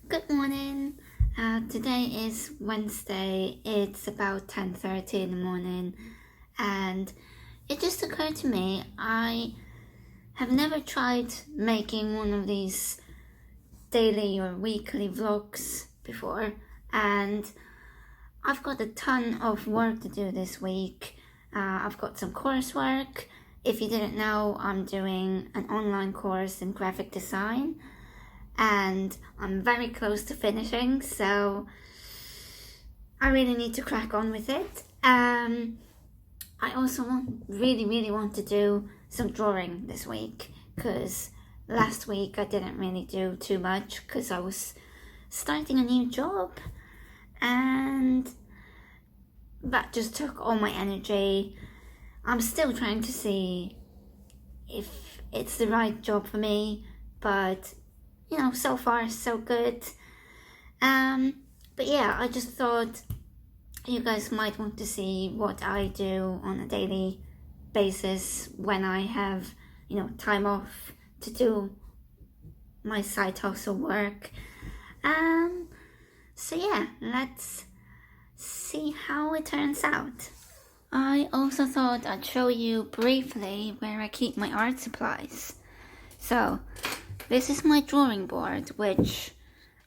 Good morning. Today is Wednesday. It's about 10:30 in the morning, and it just occurred to me I have never tried making one of these daily or weekly vlogs before, and I've got a ton of work to do this week. I've got some coursework. If you didn't know, I'm doing an online course in graphic design, and I'm very close to finishing, so I really need to crack on with it. I also really want to do some drawing this week, because last week I didn't really do too much because I was starting a new job, and that just took all my energy. I'm still trying to see if it's the right job for me, but so far so good. But yeah, I just thought you guys might want to see what I do on a daily basis when I have, time off to do my side hustle work. So yeah, let's see how it turns out. I also thought I'd show you briefly where I keep my art supplies. So, this is my drawing board, which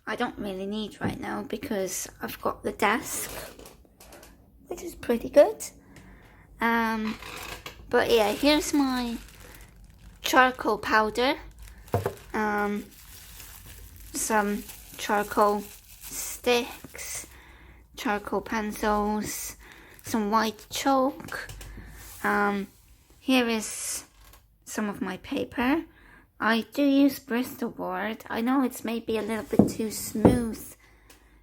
I don't really need right now because I've got the desk, which is pretty good. But yeah, here's my charcoal powder, some charcoal sticks, charcoal pencils, some white chalk. Here is some of my paper. I do use Bristol board. I know it's maybe a little bit too smooth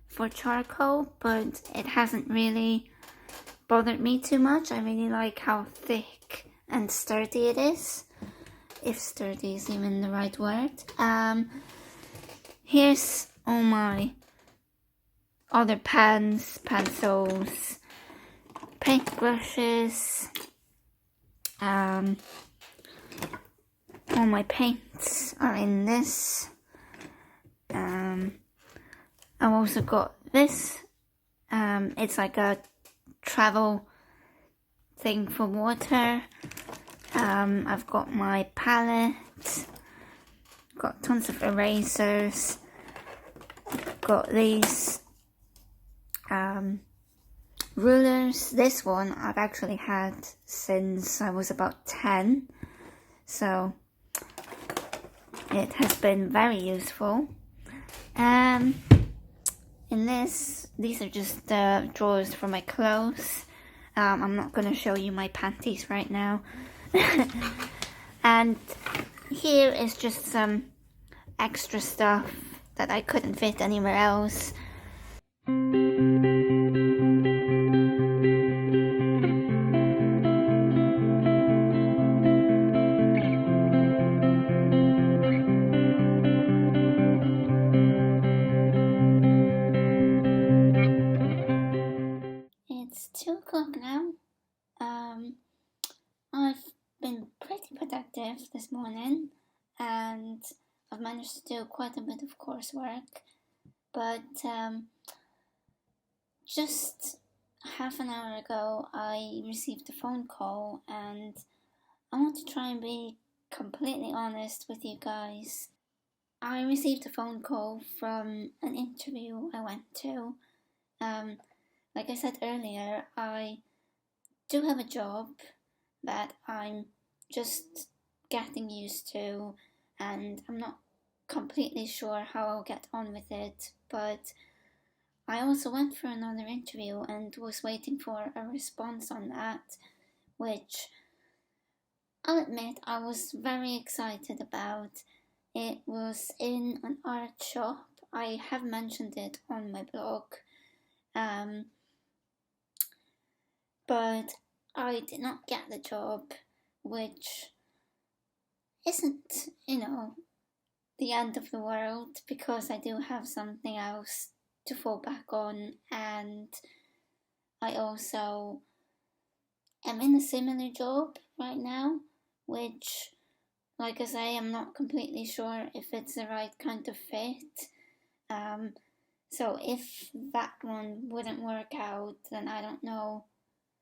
for charcoal, but it hasn't really bothered me too much. I really like how thick and sturdy it is, if sturdy is even the right word. Here's all my other pens, pencils, paintbrushes, all my paints are in this. I've also got this. It's like a travel thing for water. I've got my palette. Got tons of erasers. Got these rulers. This one I've actually had since I was about 10. So it has been very useful. In these are just drawers for my clothes. I'm not going to show you my panties right now. And here is just some extra stuff that I couldn't fit anywhere else. It's 2 o'clock now. I've been pretty productive this morning, and I've managed to do quite a bit of coursework, but just half an hour ago I received a phone call, and I want to try and be completely honest with you guys. I received a phone call from an interview I went to. Like I said earlier, I do have a job that I'm just getting used to, and I'm not completely sure how I'll get on with it, but I also went for another interview and was waiting for a response on that, which I'll admit I was very excited about. It was in an art shop. I have mentioned it on my blog, but I did not get the job, which isn't, the end of the world, because I do have something else to fall back on, and I also am in a similar job right now, which, like I say, I'm not completely sure if it's the right kind of fit. So if that one wouldn't work out, then I don't know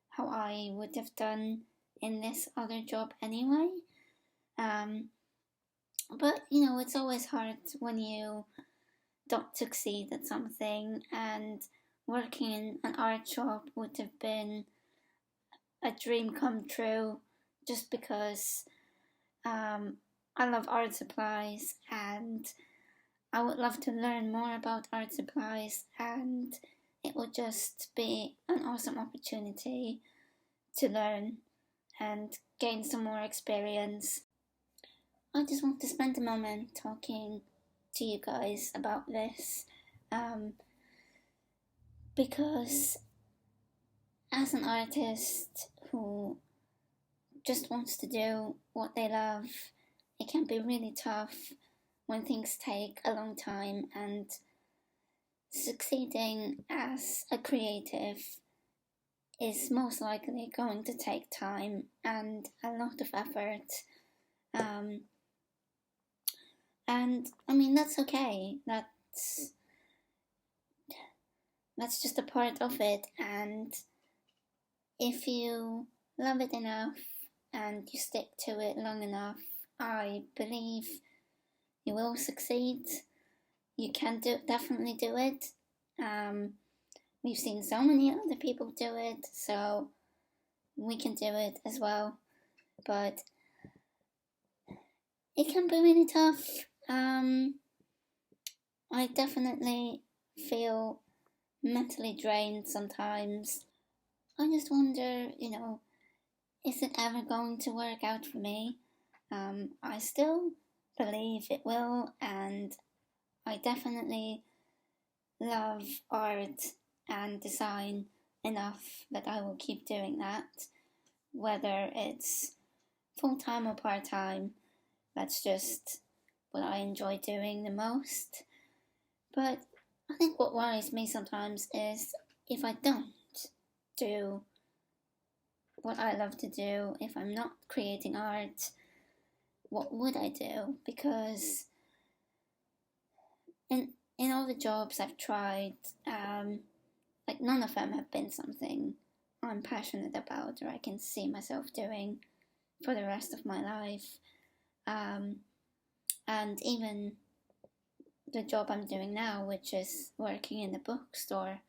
how I would have done in this other job anyway. But it's always hard when you don't succeed at something, and working in an art shop would have been a dream come true just because I love art supplies, and I would love to learn more about art supplies, and it would just be an awesome opportunity to learn and gain some more experience. I just want to spend a moment talking to you guys about this because as an artist who just wants to do what they love, it can be really tough when things take a long time, and succeeding as a creative is most likely going to take time and a lot of effort. And I mean, that's okay. That's just a part of it. And if you love it enough and you stick to it long enough, I believe you will succeed. You can definitely do it. We've seen so many other people do it, so we can do it as well. But it can be really tough. I definitely feel mentally drained sometimes. I just wonder, is it ever going to work out for me? I still believe it will, and I definitely love art and design enough that I will keep doing that, whether it's full-time or part-time. That's just what I enjoy doing the most. But I think what worries me sometimes is if I don't do what I love to do, if I'm not creating art, what would I do? Because in all the jobs I've tried, none of them have been something I'm passionate about or I can see myself doing for the rest of my life. And even the job I'm doing now, which is working in the bookstore,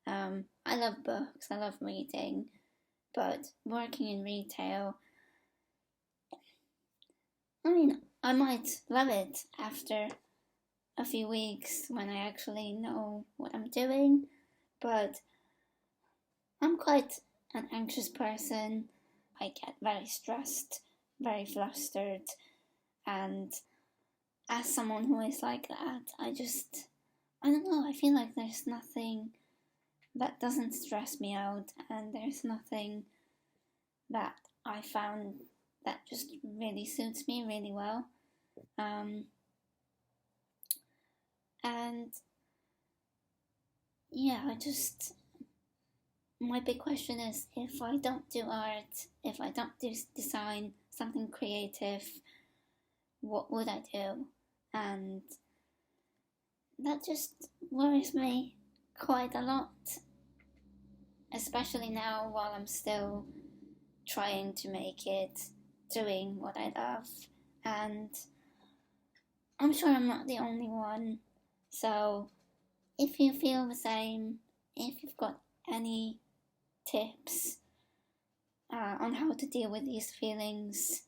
I love books, I love reading, but working in retail, I mean, I might love it after a few weeks when I actually know what I'm doing, but I'm quite an anxious person. I get very stressed, very flustered, and as someone who is like that, I don't know, I feel like there's nothing that doesn't stress me out, and there's nothing that I found that just really suits me really well. And yeah, my big question is, if I don't do art, if I don't do design, something creative, what would I do? And that just worries me quite a lot, especially now while I'm still trying to make it, doing what I love. And I'm sure I'm not the only one. So if you feel the same, if you've got any tips on how to deal with these feelings,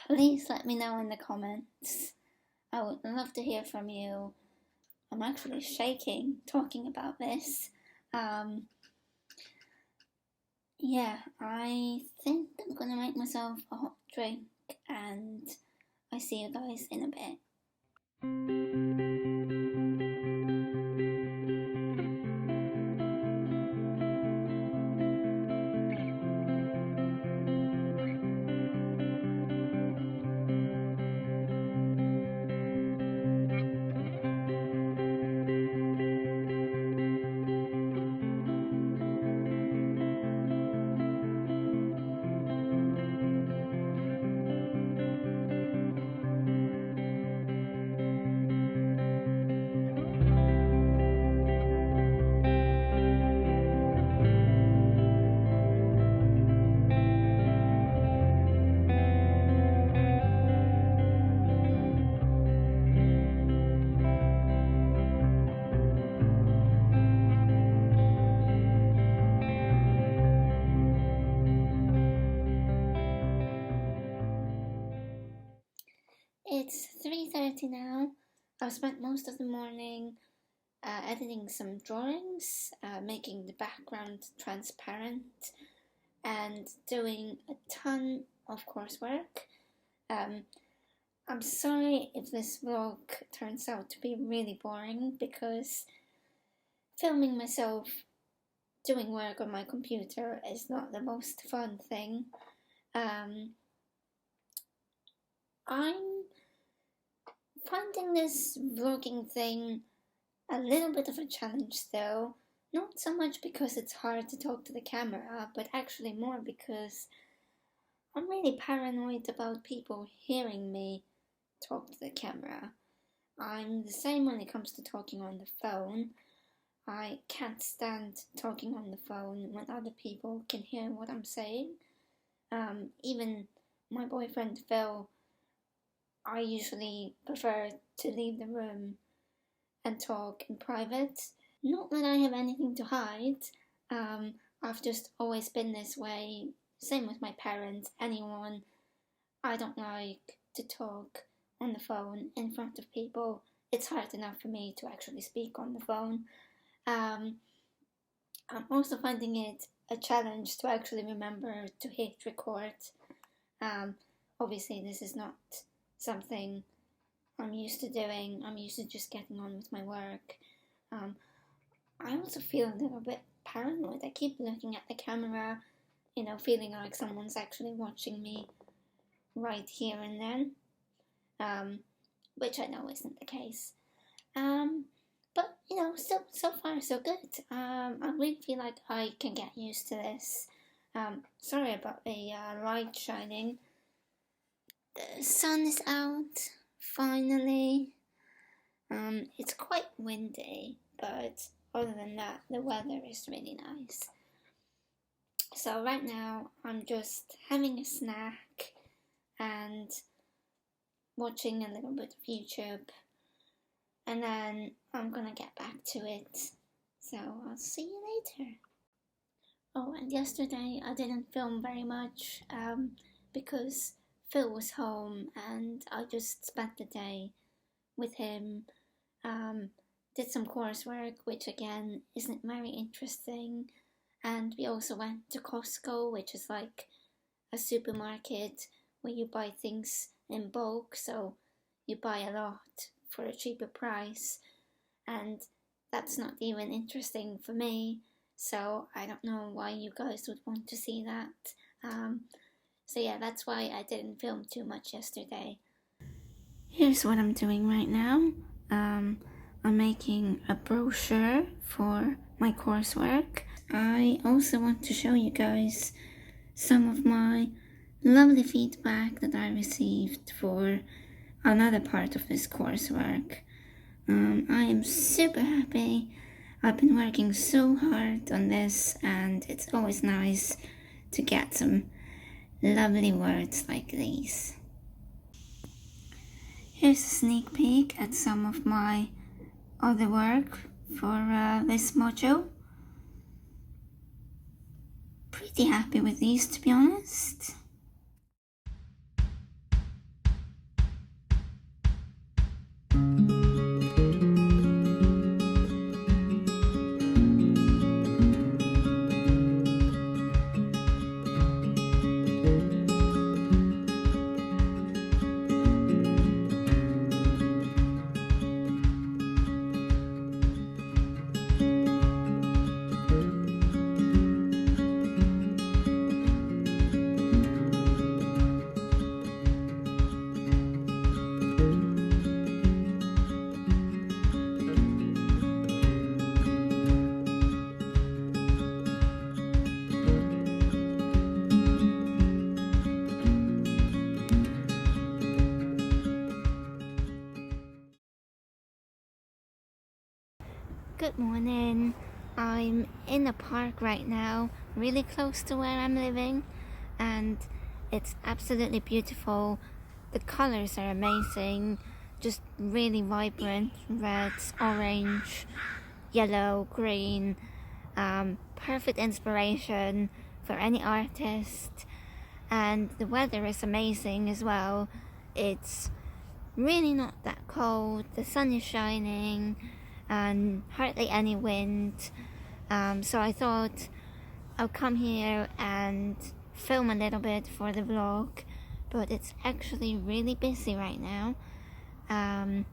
please let me know in the comments. I would love to hear from you. I'm actually shaking talking about this. Yeah, I think I'm gonna make myself a hot drink, and I see you guys in a bit. 10:30 now. I've spent most of the morning editing some drawings, making the background transparent, and doing a ton of coursework. I'm sorry if this vlog turns out to be really boring, because filming myself doing work on my computer is not the most fun thing. I'm finding this vlogging thing a little bit of a challenge though. Not so much because it's hard to talk to the camera, but actually more because I'm really paranoid about people hearing me talk to the camera. I'm the same when it comes to talking on the phone. I can't stand talking on the phone when other people can hear what I'm saying. Even my boyfriend Phil, I usually prefer to leave the room and talk in private. Not that I have anything to hide. I've just always been this way. Same with my parents, anyone. I don't like to talk on the phone in front of people. It's hard enough for me to actually speak on the phone. I'm also finding it a challenge to actually remember to hit record. Obviously this is not something I'm used to doing. I'm used to just getting on with my work. I also feel a little bit paranoid. I keep looking at the camera, feeling like someone's actually watching me right here and then, which I know isn't the case. But, so far so good. I really feel like I can get used to this. Sorry about the light shining. The sun is out, finally. It's quite windy, but other than that, the weather is really nice. So right now, I'm just having a snack and watching a little bit of YouTube. And then I'm gonna get back to it. So I'll see you later. Oh, and yesterday I didn't film very much because Phil was home and I just spent the day with him. Did some coursework, which again isn't very interesting. And we also went to Costco, which is like a supermarket where you buy things in bulk, so you buy a lot for a cheaper price, and that's not even interesting for me, so I don't know why you guys would want to see that. So yeah, that's why I didn't film too much yesterday. Here's what I'm doing right now. I'm making a brochure for my coursework. I also want to show you guys some of my lovely feedback that I received for another part of this coursework. I am super happy. I've been working so hard on this, and it's always nice to get some lovely words like these. Here's a sneak peek at some of my other work for this module. Pretty happy with these, to be honest. Good morning. I'm in a park right now, really close to where I'm living, and it's absolutely beautiful. The colors are amazing, just really vibrant, red, orange, yellow, green. Perfect inspiration for any artist, and the weather is amazing as well. It's really not that cold. The sun is shining and hardly any wind. So I thought I'll come here and film a little bit for the vlog, but it's actually really busy right now. And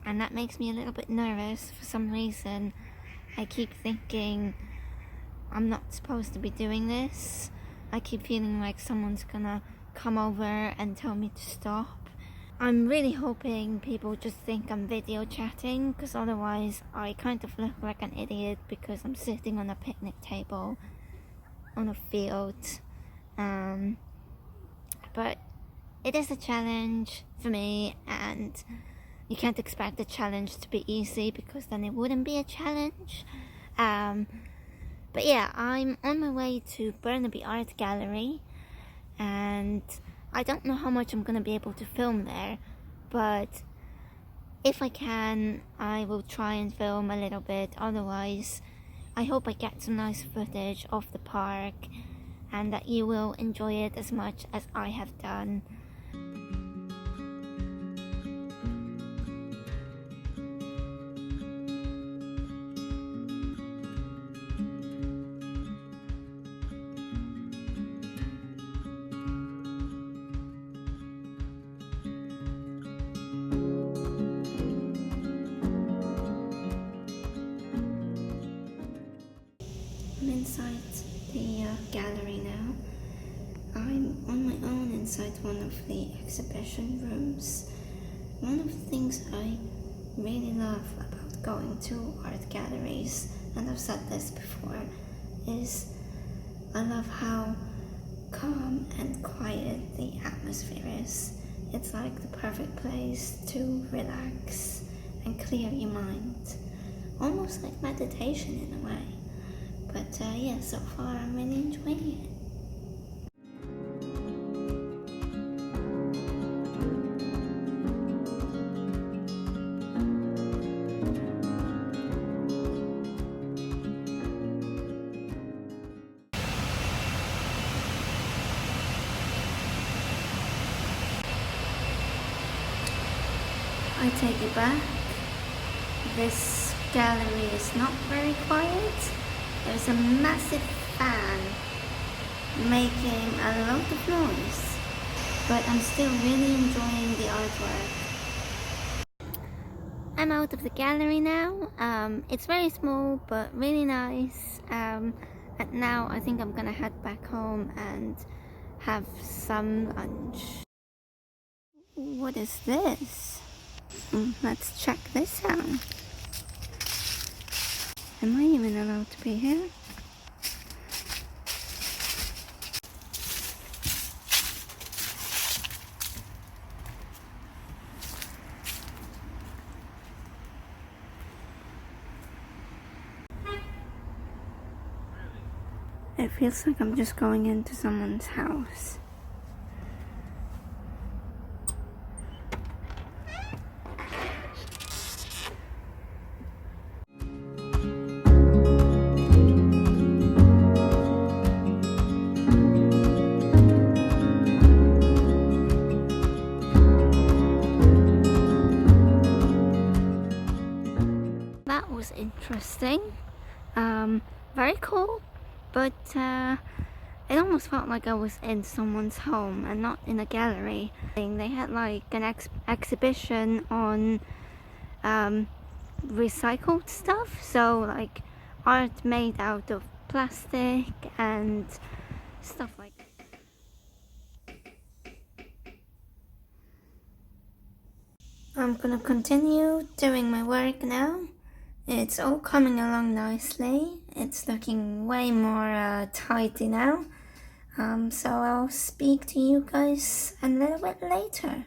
that makes me a little bit nervous for some reason. I keep thinking I'm not supposed to be doing this. I keep feeling like someone's gonna come over and tell me to stop. I'm really hoping people just think I'm video chatting, because otherwise I kind of look like an idiot because I'm sitting on a picnic table on a field. But it is a challenge for me, and you can't expect the challenge to be easy because then it wouldn't be a challenge. But yeah, I'm on my way to Burnaby Art Gallery, and I don't know how much I'm gonna be able to film there, but if I can, I will try and film a little bit. Otherwise, I hope I get some nice footage of the park and that you will enjoy it as much as I have done. I'm inside the gallery now. I'm on my own inside one of the exhibition rooms. One of the things I really love about going to art galleries, and I've said this before, is I love how calm and quiet the atmosphere is. It's like the perfect place to relax and clear your mind. Almost like meditation in a way. But yeah, so far I'm really enjoying it. I take it back. This gallery is not very quiet. There's a massive fan making a lot of noise, but I'm still really enjoying the artwork. I'm out of the gallery now. It's very small but really nice. And now I think I'm gonna head back home and have some lunch. What is this? Let's check this out. Am I even allowed to be here? It feels like I'm just going into someone's house. That was interesting. Very cool, but it almost felt like I was in someone's home and not in a gallery. They had like an exhibition on recycled stuff, so like art made out of plastic and stuff like that. I'm gonna continue doing my work now. It's all coming along nicely. It's looking way more tidy now. So I'll speak to you guys a little bit later.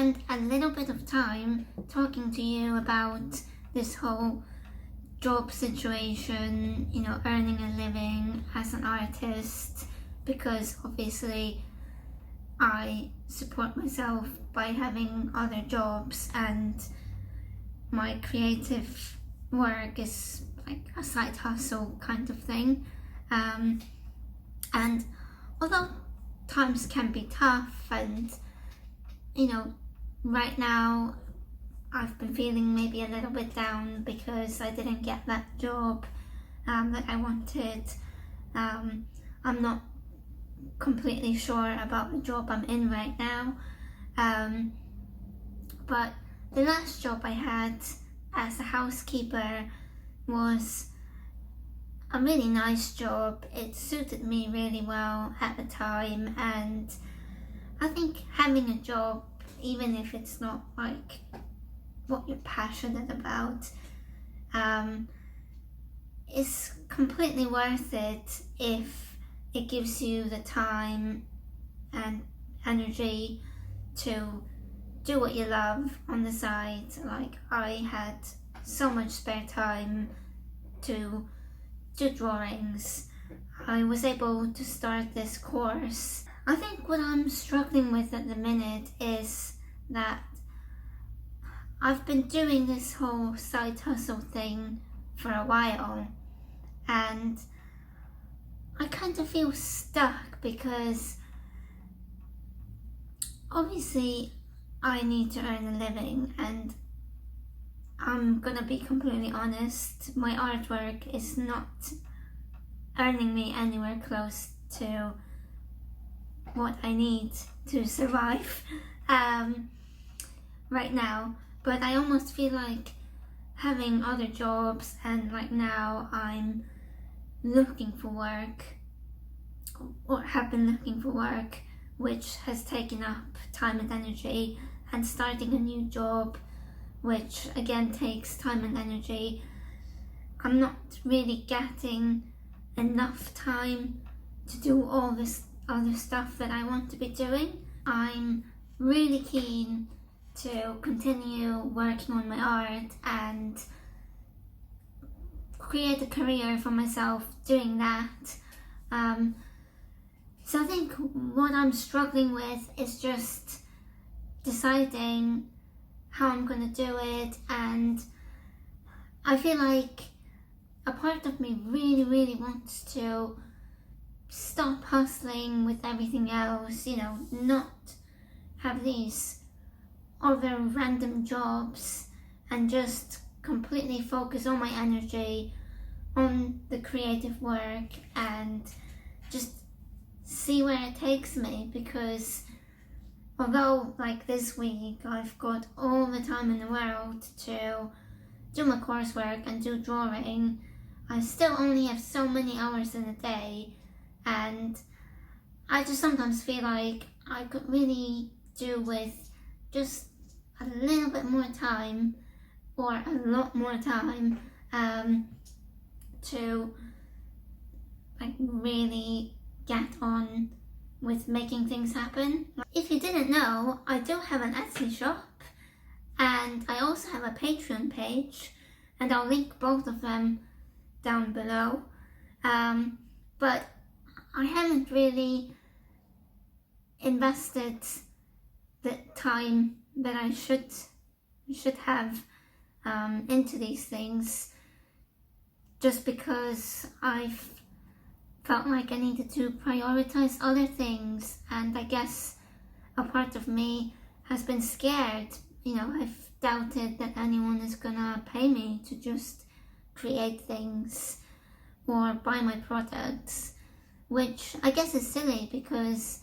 spend a little bit of time talking to you about this whole job situation, earning a living as an artist, because obviously I support myself by having other jobs, and my creative work is like a side hustle kind of thing. And although times can be tough, and right now I've been feeling maybe a little bit down because I didn't get that job that I wanted. I'm not completely sure about the job I'm in right now, but the last job I had as a housekeeper was a really nice job. It suited me really well at the time, and I think having a job, even if it's not like what you're passionate about, is completely worth it if it gives you the time and energy to do what you love on the side. Like, I had so much spare time to do drawings. I was able to start this course. I think what I'm struggling with at the minute is that I've been doing this whole side hustle thing for a while, and I kind of feel stuck because obviously I need to earn a living, and I'm gonna be completely honest, my artwork is not earning me anywhere close to what I need to survive right now. But I almost feel like having other jobs, and like now I'm looking for work, or have been looking for work, which has taken up time and energy, and starting a new job, which again takes time and energy. I'm not really getting enough time to do all this other stuff that I want to be doing. I'm really keen to continue working on my art and create a career for myself doing that. So I think what I'm struggling with is just deciding how I'm gonna do it, and I feel like a part of me really wants to stop hustling with everything else, not have these other random jobs, and just completely focus all my energy on the creative work and just see where it takes me. Because although like this week I've got all the time in the world to do my coursework and do drawing, I still only have so many hours in a day, and I just sometimes feel like I could really do with just a little bit more time, or a lot more time, to like really get on with making things happen. If you didn't know, I do have an Etsy shop, and I also have a Patreon page, and I'll link both of them down below. But I haven't really invested the time that I should have into these things, just because I've felt like I needed to prioritize other things, and I guess a part of me has been scared. I've doubted that anyone is gonna pay me to just create things or buy my products, which I guess is silly because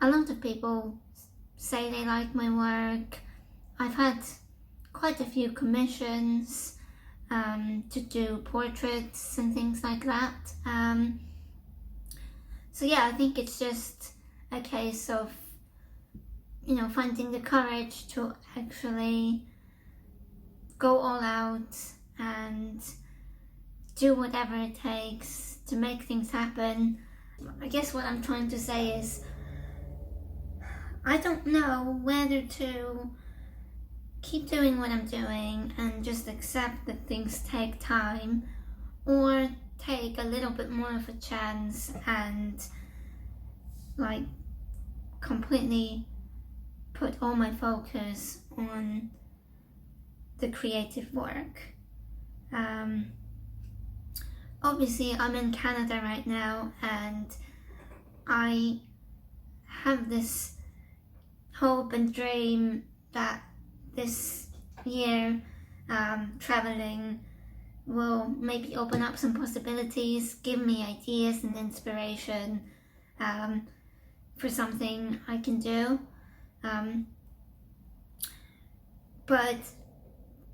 a lot of people say they like my work. I've had quite a few commissions to do portraits and things like that. So yeah, I think it's just a case of finding the courage to actually go all out and do whatever it takes to make things happen. I guess what I'm trying to say is I don't know whether to keep doing what I'm doing and just accept that things take time, or take a little bit more of a chance and like completely put all my focus on the creative work. Obviously I'm in Canada right now, and I have this hope and dream that this year traveling will maybe open up some possibilities, give me ideas and inspiration for something I can do. But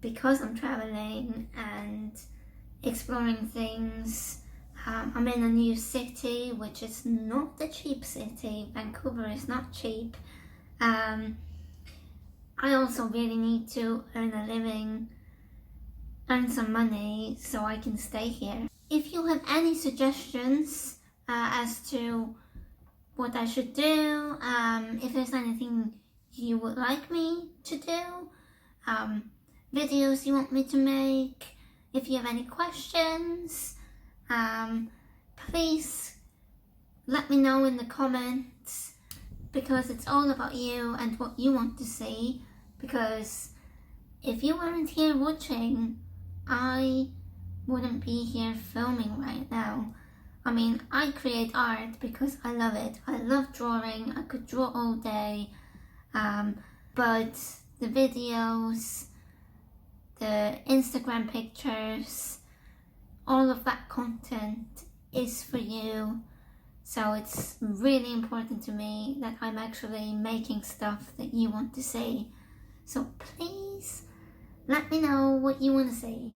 because I'm traveling and exploring things, I'm in a new city, which is not a cheap city. Vancouver is not cheap. I also really need to earn a living, earn some money so I can stay here. If you have any suggestions as to what I should do, if there's anything you would like me to do, videos you want me to make, if you have any questions, please let me know in the comments, because it's all about you and what you want to see. Because if you weren't here watching, I wouldn't be here filming right now. I mean, I create art because I love it. I love drawing. I could draw all day. But the videos, the Instagram pictures, all of that content is for you. So it's really important to me that I'm actually making stuff that you want to see. So please let me know what you want to see.